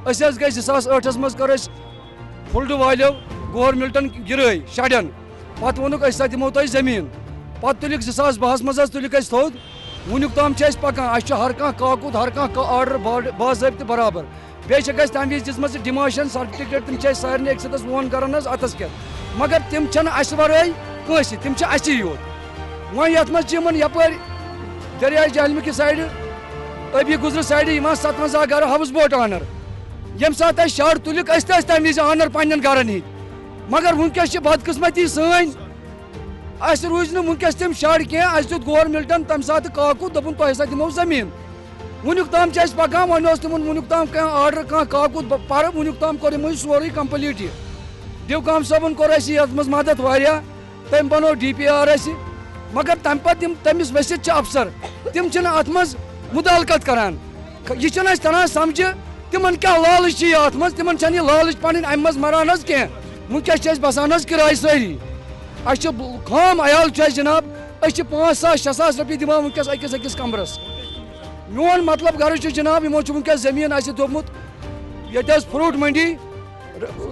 گئی 2008 مز کر فلڈ والیو گورمنٹن گرٲے شڑن پتہ وونُکھ أسۍ دِمو تۄہہِ زٔمیٖن پتہٕ تُلِکھ 2012 مز تُلِکھ أسۍ تھوٚد وُنیُک تام چھِ أسۍ پکان اَسہِ چھُ ہر کانٛہہ کاکُد ہر کانٛہہ آرڈر باضٲبطہٕ برابر بیٚیہِ چھکھ اَسہِ تَمہِ وِزِ دِژمٕژ ڈِماشن سرٹِفکیٹ تِم چھِ اَسہِ سارنٕے أکۍ سۭتۍ وون کران حظ اَتھس کٮ۪تھ مگر تِم چھنہٕ اَسہِ ورٲے کٲنٛسہِ تِم چھِ اَسی یوت وۄنۍ یَتھ منٛز چھِ یِمن یپٲرۍ دریاے جہلمہٕ کہِ سایڈٕ ٲبی گُزرٕ سایڈٕ یِوان 57 گرٕ ہاوُس بوٹ آنر ییٚمہِ ساتہٕ اَسہِ شَڈ تُلِکھ أسۍ تہِ ٲسۍ تَمہِ وِزِ آنر پننٮ۪ن گرن ہِنٛدۍ مگر وٕنکٮ۪س چھِ بدقٕسمتی سٲنۍ اَسہِ روٗزۍ نہٕ وٕنکٮ۪س تِم شَڈ کینٛہہ اَسہِ دیُت گورمنٹن تَمہِ ساتہٕ کاکُد دوٚپُن تۄہہِ ہسا دِمو زٔمیٖن وُنیُک تام چھِ أسۍ پکان وۄنۍ اوس تِمن وُنیُک تام کانٛہہ آرڈر کانٛہہ کاکُد پرٕ وُنیُک تام کوٚر یِمو یہِ سورُے کمپلیٖٹ یہِ ڈِوکام صٲبن کوٚر اَسہِ یتھ منٛز مدد واریاہ تٔمۍ بنوو DPR اَسہِ مگر تَمہِ پتہٕ یِم تٔمِس ؤسِتھ چھِ افسر تِم چھِنہٕ اَتھ منٛز مُدالکت کران یہِ چھُنہٕ اَسہِ تران سمجھِ تِمن کیٛاہ لالٕچ چھِ یہِ اَتھ منٛز تِمن چھنہٕ یہِ لالٕچ پنٕنۍ اَمہِ منٛز مران حظ کینٛہہ وٕنکٮ۪س چھِ أسۍ بسان حظ کِراے سٲری اَسہِ چھُ خام عیال چھُ اَسہِ جناب أسۍ چھِ 5,000 6,000 رۄپیہِ دِوان وٕنکٮ۪س أکِس کمرس میون مطلب غرض چھُ جناب یِمو چھُ وٕنکٮ۪س زٔمیٖن اَسہِ دوٚپمُت ییٚتہِ حظ فروٗٹ منڈی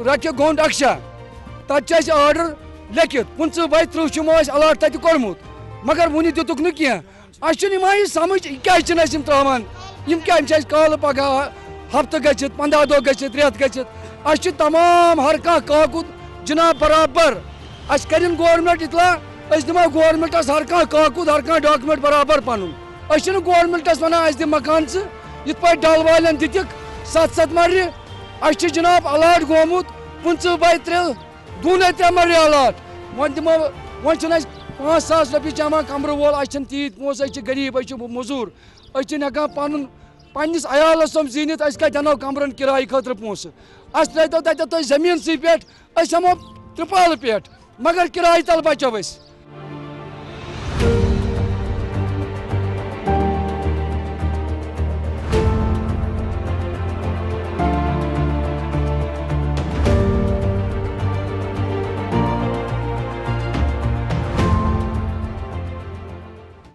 رکھِ گونڈ اکشا تتہِ چھُ اَسہِ آرڈر لیکھِتھ 15/30 چھُ یِمو اَسہِ الاٹ تتہِ کوٚرمُت مگر وُنہِ دِتُکھ نہٕ کینٛہہ اَسہِ چھُنہٕ یِوان یہِ سمجھ یہِ کیازِ چھِنہٕ اَسہِ یِم تراوان یِم کیازِ چھِ اَسہِ کالہٕ پگہہ ہفتہٕ گٔژھِتھ 15 دۄہ گٔژھِتھ رٮ۪تھ گٔژھِتھ اَسہِ چھُ تمام ہر کانٛہہ کاکُد جناب برابر اَسہِ کٔرِنۍ گورمنٹ اطلاع أسۍ دِمو گورمنٹس ہر کانٛہہ کاکُد ہر کانٛہہ ڈاکمنٹ برابر پنُن أسۍ چھِنہٕ گورمنٹس ونان اَسہِ دِ مکان ژٕ یِتھ پٲٹھۍ ڈل والٮ۪ن دِتِکھ 7 مرلہِ اَسہِ چھُ جناب الاٹ گوٚمُت 15/3 دوٗنے 3 مرلہِ الاٹ وۄنۍ دِمو وۄنۍ چھُنہٕ اَسہِ 5,000 رۄپیہِ چامان کمرٕ وول اَسہِ چھِنہٕ تیٖتۍ پونٛسہٕ أسۍ چھِ غریٖب أسۍ چھِ موٚزوٗر أسۍ چھِنہٕ ہٮ۪کان پنُن پننِس عیالس سُم زیٖنِتھ أسۍ کتہِ اَنو کمرن کِراے خٲطرٕ پونٛسہٕ اَسہِ ترٲیتو تتٮ۪تھ تُہۍ زٔمیٖنسٕے پٮ۪ٹھ أسۍ ہٮ۪مو ترٛپالہٕ پٮ۪ٹھ مگر کِراے تل بچو أسۍ